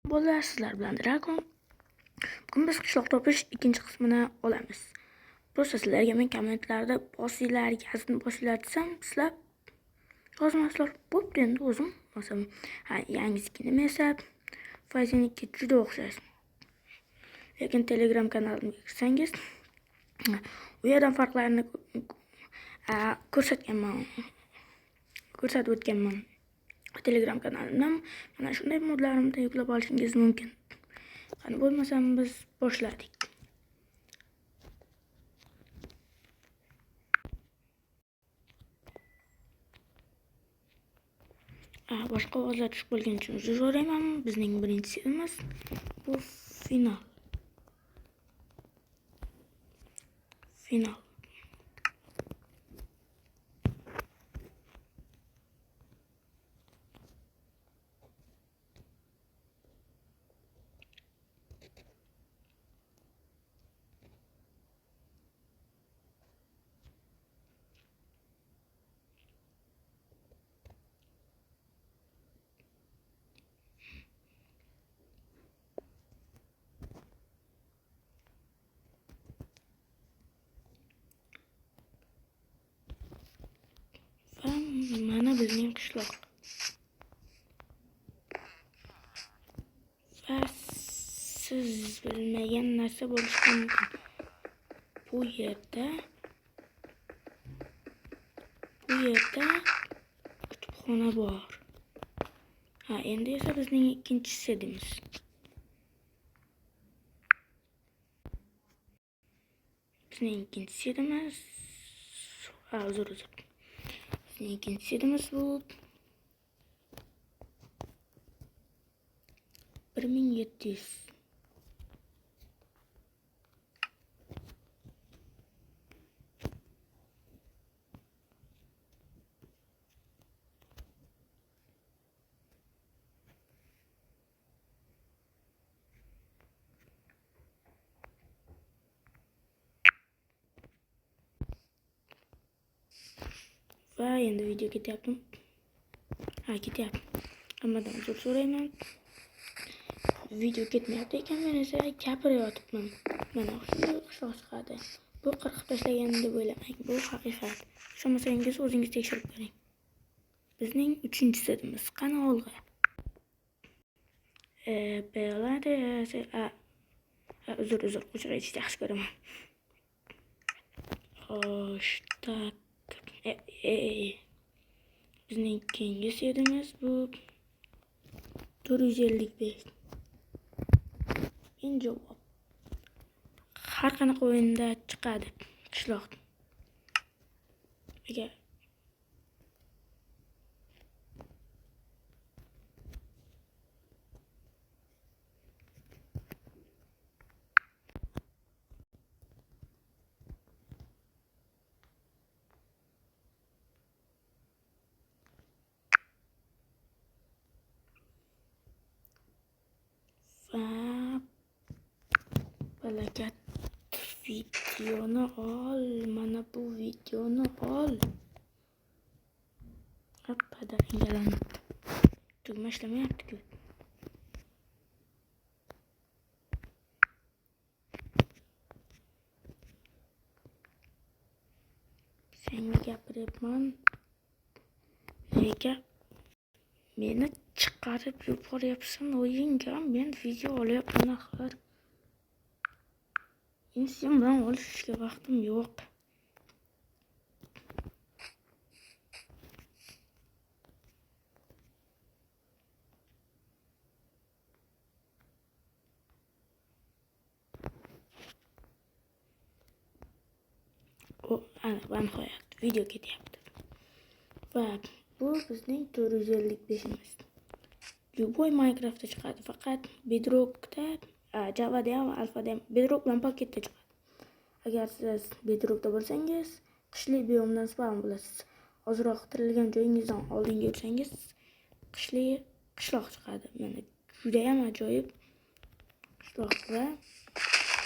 Bolalar, sizlar bilan Dragon. Bugun biz qishloq topish ikkinchi qismini olamiz. Prosta sizlarga men kommentlarda bosinglar, yazini bosinglar desam, sizlar yozmasizlar. Bo'pti, endi o'zim bosaman. Yangi skinim esa Fayzinikiga juda o'xshash. Lekin Telegram kanalimga kirsangiz, u yerdan farqlarini ko'rsatib o'tganman. Telegram kanalimdan mana shunday modlarimni yuklab olishingiz mumkin. Qani bo'lmasam biz boshladik. Boshqa ovozlar tushib qolgani uchun uzr so'rayman. Bizning birinchi serimiz bu final. Mana bizning qishloq. Va siz bilmagan narsa bo'lishi mumkin. Bu yerda kutubxona bor. Endi esa bizning ikkinchi serimiz. Bizning ikkinchi serimiz bu 1700. Va endi video ketyapti. Hammadan uzr so'rayman. Video ketmayapti ekan, men esa gapirayotibman. Mana shunday qishloq chiqadi. Bu qirqib tashlagan deb o'ylamang. Bu haqiqat. Ishonmasangiz o'zingiz tekshirib ko'ring. Bizning 3-serimiz. Qani olg'a. Uzr, qo'shiq aytishni yaxshi ko'raman. Xo'sh, tak. Bizning keyingi serimiz bu 455. Javob. Har qanaqa o'yinda chiqadi qishloq. Agar balakat videoni ol. Mana bu videoni ol. Hoppada engalanib. Tugma ishlamayapti-ku. Senga gapiryapman. Nega meni chiqarib yuboryapsan o'yinga? Men video olyapman axir. Sen bilan olishishga vaqtim yo'q. Va nihoyat video ketyapti. Va bu bizning 455imiz. Любой Minecraftda chiqadi, faqat Bedrockda, Javada ham, Alfada ham, Bedrock bilan paketda chiqadi. Agar siz Bedrockda bo'lsangiz, qishli biomdan spawn bo'lasiz. Ozroq tirilgan joyingizdan oldinga yursangiz, qishloq chiqadi. Mana juda ham ajoyib qishloq va